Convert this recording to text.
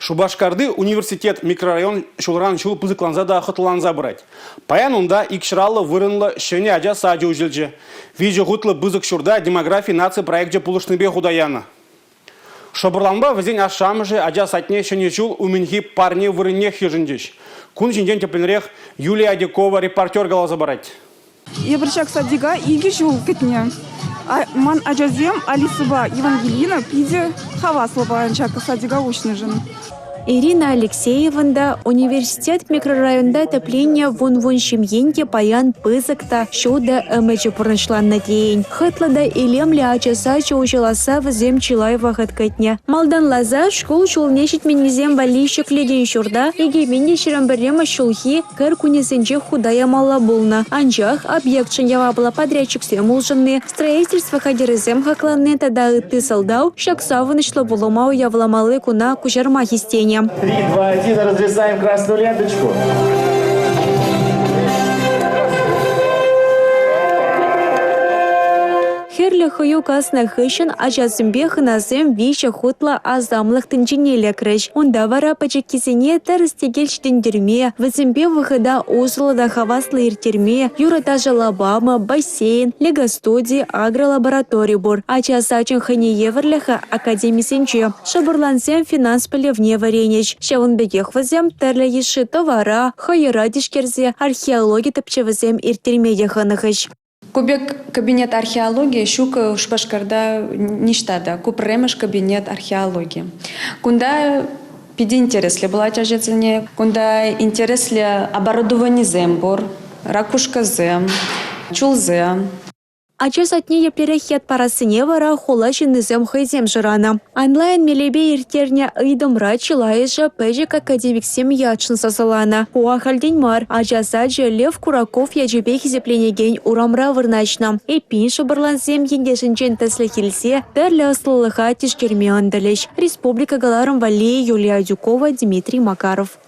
Шубашкарды университет микрорайон шулран шул пызыкланза да хытланза брать. Паян онда икшралы вырынлы шене ажа саджи ужилджи. Виджи гутлы бызык шурда демографии нации проекте пулышныбе худаяна. Шабырланба візен ашамыжы ажа сатне шене шул уминхи парни вырынне хижіндіш. Кун жинден тепленрех Юлия Дикова репортер галаза барать. Ебрчак садига иги жул кетне. Ман ажазем Алисыба Евангелина пиде хаваслова анчака садига учнежин. Ирина Алексееванда университет микрорайонда отопление вон шимьенке паян пызыкта шуда эмэче пурнышланна дейін. Хытлада илемле ачаса чаучыласа візем чилаева хыткатне. Малдан лаза школ шулнешет менезем валищик леден шурда, егеменде ширамбарема шулхи кыр кунесенче худая мала болна. Анчах объектшын явабла подрядчик семулжынны, строительство хадерезем хакланны тада ыты салдау, шаксавынышлы булымау явламалы куна кужарма хистене. 3, 2, 1, разрезаем красную ленточку. Херлі хою касна хышын ажасымбе хынасым виша хутла азамлық тінченелі крыш. Онда вара пачеккесене тәрістегелштендерме, візімбе вғыда озылыда хаваслы иртерме, юратажа лабама, бассейн, лего-студия, агролабораторий бур. Ачасачын хыне еврліха академисенче. Шабырлансем финанс пілевне варенеч. Шавынбегех візем тәрлі еші товара, хайыра дишкерзе, археология тапчевізем иртермеде хынығыш. Кубек кабинет археологии щука Шубашкарда ништада. Купремеш кабинет археологии. Кунда пиди интересли была тяжецене. Кунда интересли оборудование зембор, ракушка зем, чулзем. Ачас атне еплерехет парасыне вара холашын зем хайзем жырана. Онлайн мелебе иртерне ыйдымра чылайыжа пэжик академик сем ячын сасалана. Хуахальден мар, ачасаджы Лев Кураков яжебе хизепленеген урамра вырначна. Эпин шабырлансем ендешінчен тәслі хилсе, тәрлі аслылыға тишкерме андалеш. Республика Галарым Валей, Юлия Дюкова, Дмитрий Макаров.